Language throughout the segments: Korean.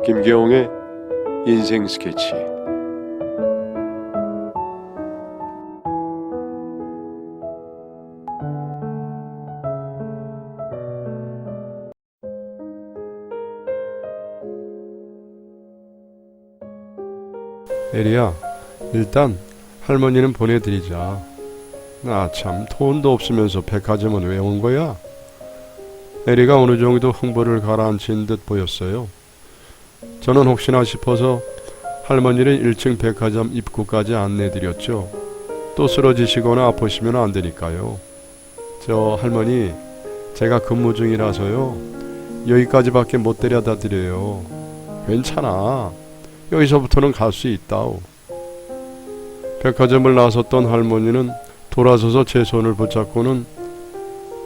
김계홍의 인생 스케치. 에리야, 일단 할머니는 보내드리자. 나 참 돈도 없으면서 백화점은 왜 온 거야? 에리가 어느 정도 흥분을 가라앉힌 듯 보였어요. 저는 혹시나 싶어서 할머니를 1층 백화점 입구까지 안내드렸죠. 또 쓰러지시거나 아프시면 안 되니까요. 저 할머니, 제가 근무 중이라서요. 여기까지밖에 못 데려다 드려요. 괜찮아. 여기서부터는 갈 수 있다오. 백화점을 나섰던 할머니는 돌아서서 제 손을 붙잡고는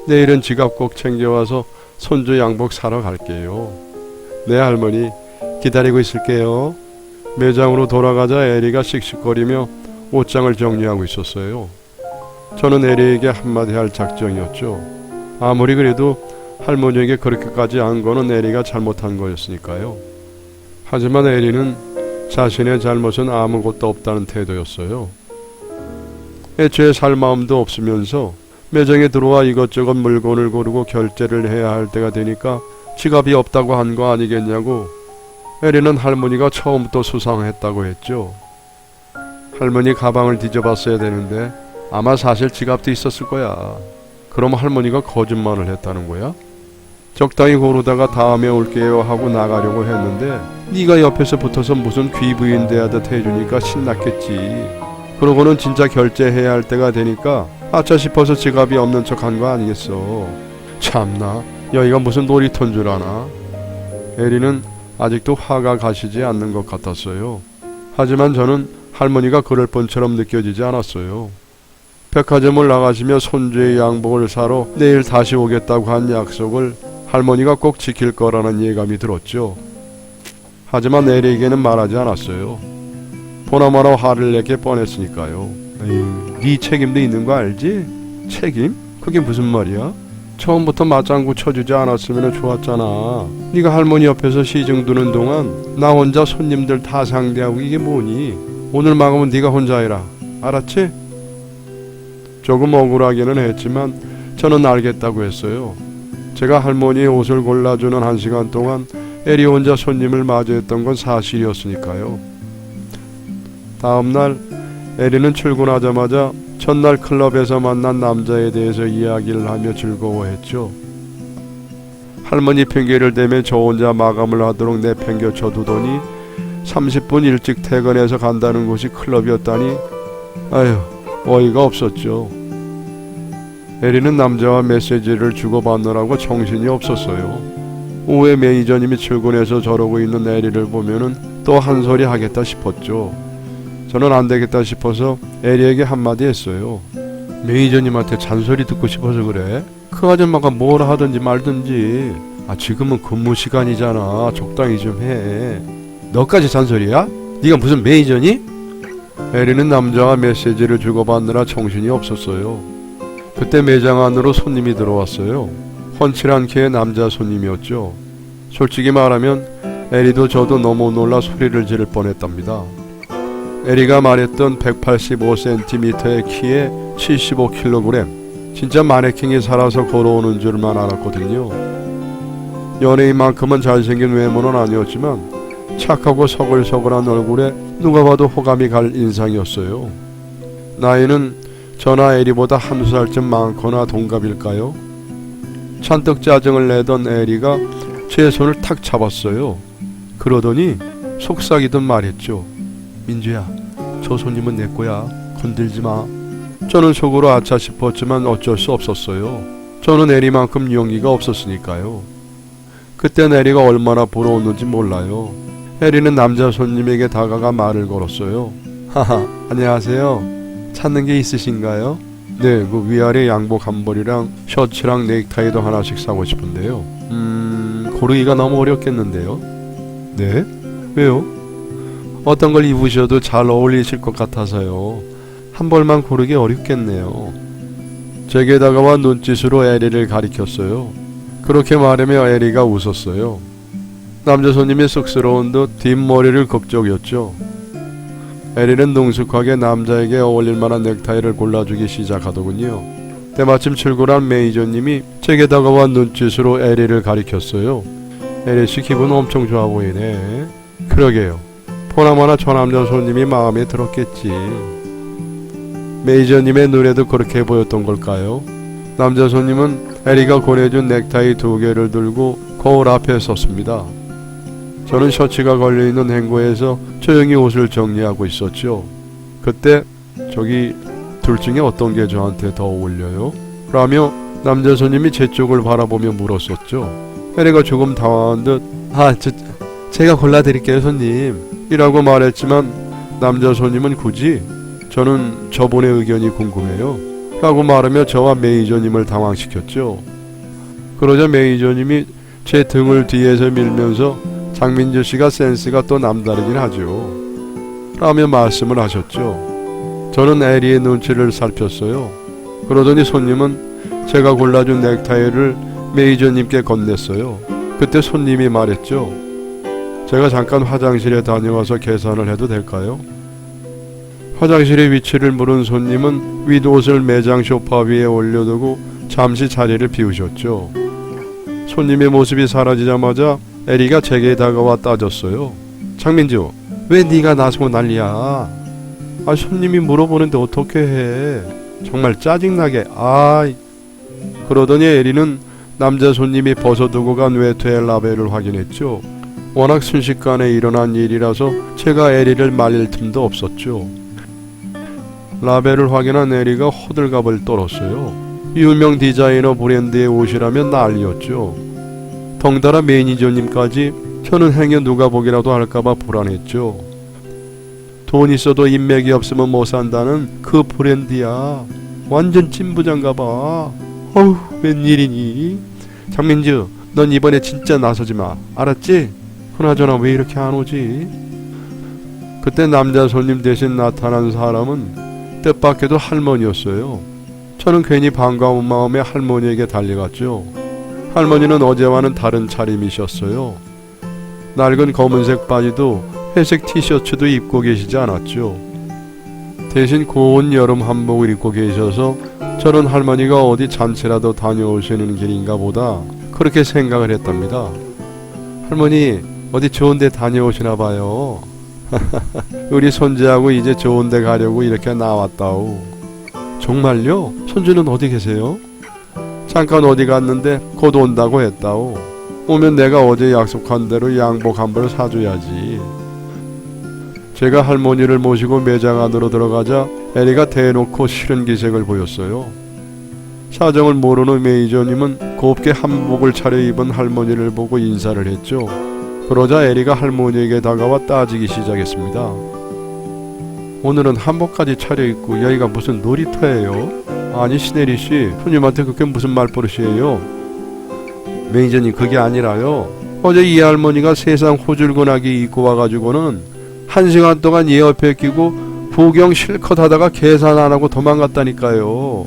내일은 지갑 꼭 챙겨와서 손주 양복 사러 갈게요. 네 할머니, 기다리고 있을게요. 매장으로 돌아가자 에리가 씩씩거리며 옷장을 정리하고 있었어요. 저는 에리에게 한마디 할 작정이었죠. 아무리 그래도 할머니에게 그렇게까지 한 거는 에리가 잘못한 거였으니까요. 하지만 에리는 자신의 잘못은 아무것도 없다는 태도였어요. 애초에 살 마음도 없으면서 매장에 들어와 이것저것 물건을 고르고 결제를 해야 할 때가 되니까 지갑이 없다고 한 거 아니겠냐고 에리는 할머니가 처음부터 수상했다고 했죠. 할머니 가방을 뒤져봤어야 되는데 아마 사실 지갑도 있었을 거야. 그럼 할머니가 거짓말을 했다는 거야? 적당히 고르다가 다음에 올게요 하고 나가려고 했는데 네가 옆에서 붙어서 무슨 귀부인 대하듯 해주니까 신났겠지. 그러고는 진짜 결제해야 할 때가 되니까 아차 싶어서 지갑이 없는 척 한 거 아니겠어. 참나, 여기가 무슨 놀이터인 줄 아나. 에리는 아직도 화가 가시지 않는 것 같았어요. 하지만 저는 할머니가 그럴 뻔처럼 느껴지지 않았어요. 백화점을 나가시며 손주의 양복을 사러 내일 다시 오겠다고 한 약속을 할머니가 꼭 지킬 거라는 예감이 들었죠. 하지만 에리에게는 말하지 않았어요. 보나마나 화를 내게 뻔했으니까요. 에휴, 네 책임도 있는 거 알지? 책임? 그게 무슨 말이야? 처음부터 맞장구 쳐주지 않았으면 좋았잖아. 네가 할머니 옆에서 시중 두는 동안 나 혼자 손님들 다 상대하고 이게 뭐니? 오늘 망하면 네가 혼자 해라. 알았지? 조금 억울하기는 했지만 저는 알겠다고 했어요. 제가 할머니의 옷을 골라주는 1시간 동안 에리 혼자 손님을 마주했던 건 사실이었으니까요. 다음날 에리는 출근하자마자 전날 클럽에서 만난 남자에 대해서 이야기를 하며 즐거워했죠. 할머니 핑계를 대며 저 혼자 마감을 하도록 내팽겨쳐 두더니 30분 일찍 퇴근해서 간다는 곳이 클럽이었다니 아휴, 어이가 없었죠. 에리는 남자와 메시지를 주고받느라고 정신이 없었어요. 오후에 매니저님이 출근해서 저러고 있는 에리를 보면은 또 한 소리 하겠다 싶었죠. 저는 안 되겠다 싶어서 에리에게 한마디 했어요. 매니저님한테 잔소리 듣고 싶어서 그래? 그 아줌마가 뭐라 하든지 말든지. 지금은 근무 시간이잖아. 적당히 좀 해. 너까지 잔소리야? 네가 무슨 매니저니? 에리는 남자와 메시지를 주고받느라 정신이 없었어요. 그때 매장 안으로 손님이 들어왔어요. 훤칠한 키의 남자 손님이었죠. 솔직히 말하면 에리도 저도 너무 놀라 소리를 지를 뻔했답니다. 에리가 말했던 185cm의 키에 75kg, 진짜 마네킹이 살아서 걸어오는 줄만 알았거든요. 연예인만큼은 잘생긴 외모는 아니었지만 착하고 서글서글한 얼굴에 누가 봐도 호감이 갈 인상이었어요. 나이는 저나 에리보다 한두 살쯤 많거나 동갑일까요? 잔뜩 짜증을 내던 에리가 제 손을 탁 잡았어요. 그러더니 속삭이듯 말했죠. 민주야, 저 손님은 내 거야. 건들지 마. 저는 속으로 아차 싶었지만 어쩔 수 없었어요. 저는 에리만큼 용기가 없었으니까요. 그때 에리가 얼마나 부러웠는지 몰라요. 에리는 남자 손님에게 다가가 말을 걸었어요. 하하, 안녕하세요. 찾는 게 있으신가요? 네, 그 위아래 양복 한 벌이랑 셔츠랑 넥타이도 하나씩 사고 싶은데요. 고르기가 너무 어렵겠는데요. 네? 왜요? 어떤 걸 입으셔도 잘 어울리실 것 같아서요. 한 벌만 고르기 어렵겠네요. 제게 다가와 눈짓으로 에리를 가리켰어요. 그렇게 말하며 에리가 웃었어요. 남자 손님이 쑥스러운 듯 뒷머리를 극적였죠. 에리는 능숙하게 남자에게 어울릴 만한 넥타이를 골라주기 시작하더군요. 때마침 출근한 매니저님이 제게 다가와 눈짓으로 에리를 가리켰어요. 에리씨 기분 엄청 좋아 보이네. 그러게요. 보나마나 저 남자 손님이 마음에 들었겠지. 매니저님의 눈에도 그렇게 보였던 걸까요? 남자 손님은 에리가 권해준 넥타이 2개를 들고 거울 앞에 섰습니다. 저는 셔츠가 걸려있는 행거에서 조용히 옷을 정리하고 있었죠. 그때 저기 둘 중에 어떤 게 저한테 더 어울려요? 라며 남자 손님이 제 쪽을 바라보며 물었었죠. 에리가 조금 당황한 듯 제가 골라드릴게요 손님 이라고 말했지만 남자 손님은 굳이 저는 저분의 의견이 궁금해요 라고 말하며 저와 매니저님을 당황시켰죠. 그러자 매니저님이 제 등을 뒤에서 밀면서 장민주 씨가 센스가 또 남다르긴 하죠 라며 말씀을 하셨죠. 저는 에리의 눈치를 살폈어요. 그러더니 손님은 제가 골라준 넥타이를 매니저님께 건넸어요. 그때 손님이 말했죠. 제가 잠깐 화장실에 다녀와서 계산을 해도 될까요? 화장실의 위치를 물은 손님은 윗옷을 매장 소파 위에 올려두고 잠시 자리를 비우셨죠. 손님의 모습이 사라지자마자 에리가 제게 다가와 따졌어요. 장민주, 왜 네가 나서고 난리야? 손님이 물어보는데 어떻게 해? 정말 짜증나게. 그러더니 에리는 남자 손님이 벗어두고 간 외투의 라벨을 확인했죠. 워낙 순식간에 일어난 일이라서 제가 에리를 말릴 틈도 없었죠. 라벨을 확인한 에리가 호들갑을 떨었어요. 유명 디자이너 브랜드의 옷이라면 난리였죠. 덩달아 매니저님까지 저는 행여 누가 보기라도 할까봐 불안했죠. 돈 있어도 인맥이 없으면 못 산다는 그 브랜드야. 완전 찐부장가봐. 웬일이니? 장민주, 넌 이번에 진짜 나서지마. 알았지? 그나저나 왜 이렇게 안 오지? 그때 남자 손님 대신 나타난 사람은 뜻밖에도 할머니였어요. 저는 괜히 반가운 마음에 할머니에게 달려갔죠. 할머니는 어제와는 다른 차림이셨어요. 낡은 검은색 바지도 회색 티셔츠도 입고 계시지 않았죠. 대신 고운 여름 한복을 입고 계셔서 저는 할머니가 어디 잔치라도 다녀오시는 길인가 보다 그렇게 생각을 했답니다. 할머니 어디 좋은 데 다녀오시나 봐요. 우리 손주하고 이제 좋은 데 가려고 이렇게 나왔다오. 정말요? 손주는 어디 계세요? 잠깐 어디 갔는데 곧 온다고 했다오. 오면 내가 어제 약속한 대로 양복 한 벌 사줘야지. 제가 할머니를 모시고 매장 안으로 들어가자 에리가 대놓고 싫은 기색을 보였어요. 사정을 모르는 매니저님은 곱게 한복을 차려입은 할머니를 보고 인사를 했죠. 그러자 에리가 할머니에게 다가와 따지기 시작했습니다. 오늘은 한복까지 차려입고 여기가 무슨 놀이터예요? 아니 시네리씨, 손님한테 그게 무슨 말버릇이에요? 매니저님 그게 아니라요. 어제 이 할머니가 세상 호줄근하게 입고 와가지고는 1시간 동안 얘 옆에 끼고 구경 실컷 하다가 계산 안 하고 도망갔다니까요.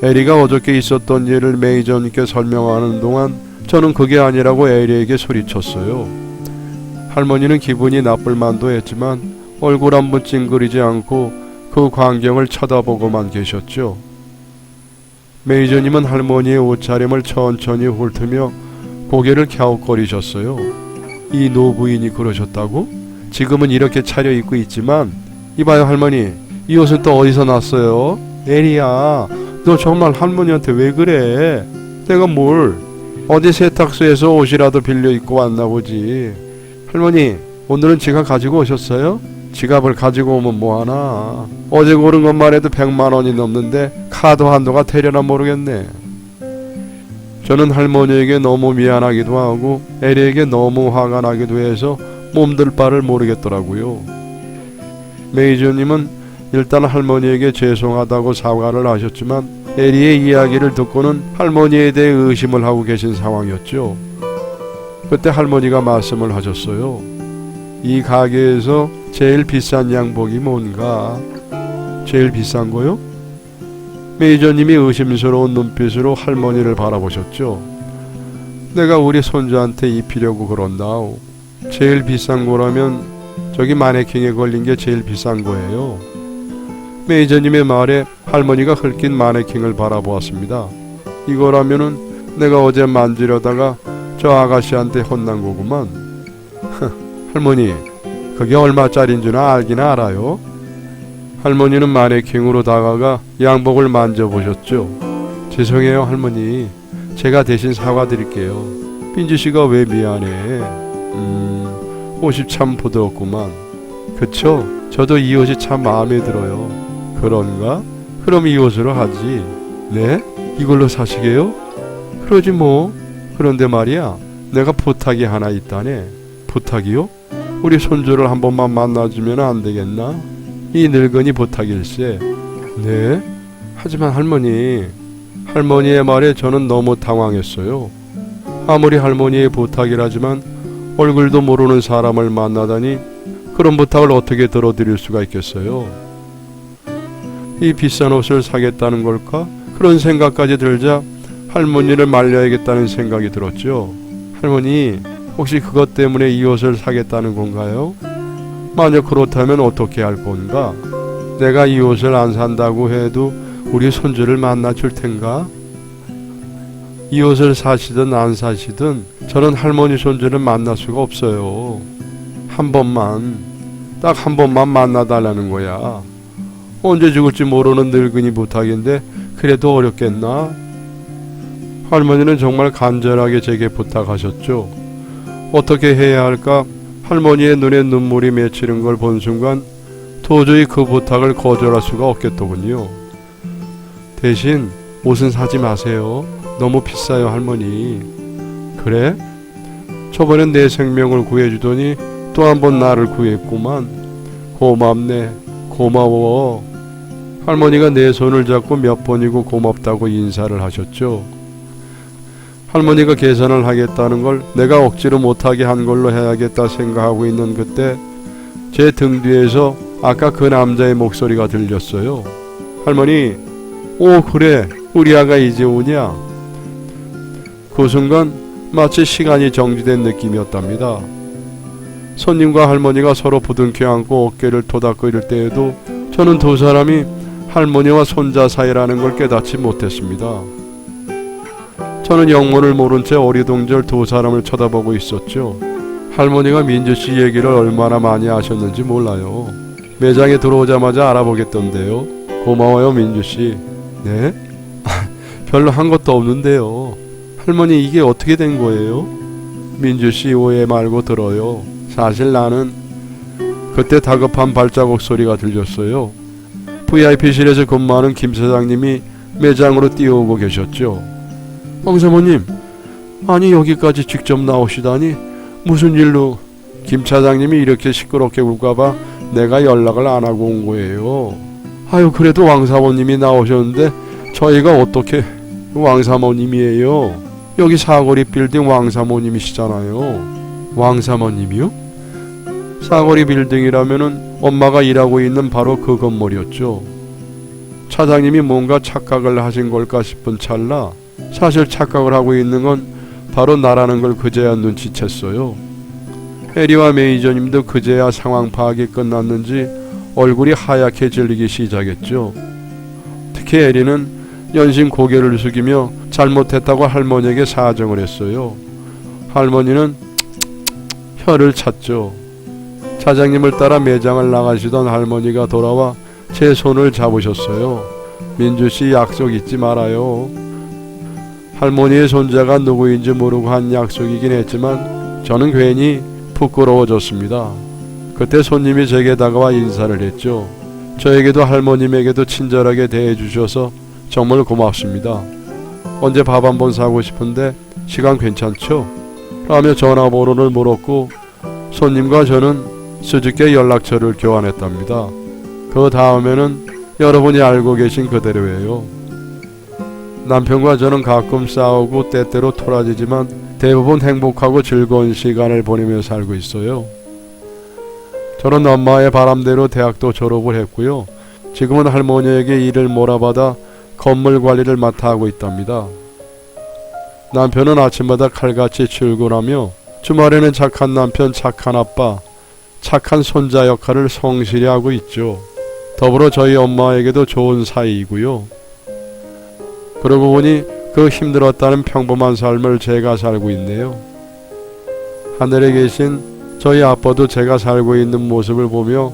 에리가 어저께 있었던 일을 매니저님께 설명하는 동안 저는 그게 아니라고 에리에게 소리쳤어요. 할머니는 기분이 나쁠 만도 했지만 얼굴 한번 찡그리지 않고 그 광경을 쳐다보고만 계셨죠. 매니저님은 할머니의 옷차림을 천천히 훑으며 고개를 갸웃거리셨어요. 이 노부인이 그러셨다고? 지금은 이렇게 차려입고 있지만 이봐요 할머니, 이 옷은 또 어디서 났어요? 에리야, 너 정말 할머니한테 왜 그래? 내가 뭘 어디 세탁소에서 옷이라도 빌려 입고 왔나 보지. 할머니 오늘은 지갑 가지고 오셨어요? 지갑을 가지고 오면 뭐하나. 어제 고른 것만 해도 100만 원이 넘는데 카드 한도가 되려나 모르겠네. 저는 할머니에게 너무 미안하기도 하고 에리에게 너무 화가 나기도 해서 몸둘 바를 모르겠더라고요. 매니저님은 일단 할머니에게 죄송하다고 사과를 하셨지만 에리의 이야기를 듣고는 할머니에 대해 의심을 하고 계신 상황이었죠. 그때 할머니가 말씀을 하셨어요. 이 가게에서 제일 비싼 양복이 뭔가? 제일 비싼 거요? 매니저님이 의심스러운 눈빛으로 할머니를 바라보셨죠. 내가 우리 손주한테 입히려고 그런다오. 제일 비싼 거라면 저기 마네킹에 걸린 게 제일 비싼 거예요. 매니저님의 말에 할머니가 헐낀 마네킹을 바라보았습니다. 이거라면은 내가 어제 만지려다가 저 아가씨한테 혼난 거구만. 할머니, 그게 얼마짜린 줄 알기나 알아요? 할머니는 마네킹으로 다가가 양복을 만져보셨죠. 죄송해요 할머니, 제가 대신 사과드릴게요. 민주씨가 왜 미안해? 옷이 참 부드럽구만. 그쵸? 저도 이 옷이 참 마음에 들어요. 그런가? 그럼 이 옷으로 하지. 네? 이걸로 사시게요? 그러지 뭐. 그런데 말이야, 내가 부탁이 하나 있다네. 부탁이요? 우리 손주를 한 번만 만나주면 안 되겠나? 이 늙은이 부탁일세. 네? 하지만 할머니의 말에 저는 너무 당황했어요. 아무리 할머니의 부탁이라지만 얼굴도 모르는 사람을 만나다니 그런 부탁을 어떻게 들어드릴 수가 있겠어요? 이 비싼 옷을 사겠다는 걸까? 그런 생각까지 들자 할머니를 말려야겠다는 생각이 들었죠. 할머니, 혹시 그것 때문에 이 옷을 사겠다는 건가요? 만약 그렇다면 어떻게 할 건가? 내가 이 옷을 안 산다고 해도 우리 손주를 만나 줄 텐가? 이 옷을 사시든 안 사시든 저는 할머니 손주를 만날 수가 없어요. 한 번만, 딱 한 번만 만나달라는 거야. 언제 죽을지 모르는 늙은이 부탁인데 그래도 어렵겠나? 할머니는 정말 간절하게 제게 부탁하셨죠. 어떻게 해야 할까? 할머니의 눈에 눈물이 맺히는 걸 본 순간 도저히 그 부탁을 거절할 수가 없겠더군요. 대신 옷은 사지 마세요. 너무 비싸요 할머니. 그래? 저번엔 내 생명을 구해주더니 또 한 번 나를 구했구만. 고맙네. 고마워. 할머니가 내 손을 잡고 몇 번이고 고맙다고 인사를 하셨죠. 할머니가 계산을 하겠다는 걸 내가 억지로 못하게 한 걸로 해야겠다 생각하고 있는 그때 제 등 뒤에서 아까 그 남자의 목소리가 들렸어요. 할머니, 오 그래, 우리 아가 이제 오냐? 그 순간 마치 시간이 정지된 느낌이었답니다. 손님과 할머니가 서로 부둥켜 안고 어깨를 토닥거릴 때에도 저는 두 사람이 할머니와 손자 사이라는 걸 깨닫지 못했습니다. 저는 영문을 모른 채 어리둥절 두 사람을 쳐다보고 있었죠. 할머니가 민주씨 얘기를 얼마나 많이 하셨는지 몰라요. 매장에 들어오자마자 알아보겠던데요. 고마워요 민주씨. 네? 별로 한 것도 없는데요. 할머니 이게 어떻게 된 거예요? 민주씨 오해 말고 들어요. 사실 나는 그때 다급한 발자국 소리가 들렸어요. VIP실에서 근무하는 김 사장님이 매장으로 뛰어오고 계셨죠. 황 사모님, 아니 여기까지 직접 나오시다니 무슨 일로? 김 차장님이 이렇게 시끄럽게 울까봐 내가 연락을 안 하고 온 거예요. 아유 그래도 왕 사모님이 나오셨는데 저희가 어떻게 왕 사모님이에요? 여기 사거리 빌딩 왕 사모님이시잖아요. 왕 사모님이요? 사거리 빌딩이라면은 엄마가 일하고 있는 바로 그 건물이었죠. 차장님이 뭔가 착각을 하신 걸까 싶은 찰나 사실 착각을 하고 있는 건 바로 나라는 걸 그제야 눈치챘어요. 해리와 매니저님도 그제야 상황 파악이 끝났는지 얼굴이 하얗게 질리기 시작했죠. 특히 해리는 연신 고개를 숙이며 잘못했다고 할머니에게 사정을 했어요. 할머니는 혀를 찼죠. 차장님을 따라 매장을 나가시던 할머니가 돌아와 제 손을 잡으셨어요. 민주씨 약속 잊지 말아요. 할머니의 손자가 누구인지 모르고 한 약속이긴 했지만 저는 괜히 부끄러워졌습니다. 그때 손님이 제게 다가와 인사를 했죠. 저에게도 할머님에게도 친절하게 대해주셔서 정말 고맙습니다. 언제 밥 한번 사고 싶은데 시간 괜찮죠? 라며 전화번호를 물었고 손님과 저는 수줍게 연락처를 교환했답니다. 그 다음에는 여러분이 알고 계신 그대로예요. 남편과 저는 가끔 싸우고 때때로 토라지지만 대부분 행복하고 즐거운 시간을 보내며 살고 있어요. 저는 엄마의 바람대로 대학도 졸업을 했고요. 지금은 할머니에게 일을 몰아받아 건물 관리를 맡아 하고 있답니다. 남편은 아침마다 칼같이 출근하며 주말에는 착한 남편, 착한 아빠, 착한 손자 역할을 성실히 하고 있죠. 더불어 저희 엄마에게도 좋은 사이이고요. 그러고 보니 그 힘들었다는 평범한 삶을 제가 살고 있네요. 하늘에 계신 저희 아빠도 제가 살고 있는 모습을 보며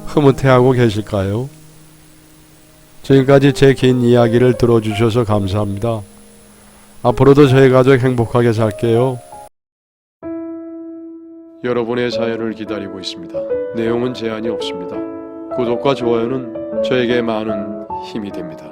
흐뭇해하고 계실까요? 지금까지 제 긴 이야기를 들어주셔서 감사합니다. 앞으로도 저희 가족 행복하게 살게요. 여러분의 사연을 기다리고 있습니다. 내용은 제한이 없습니다. 구독과 좋아요는 저에게 많은 힘이 됩니다.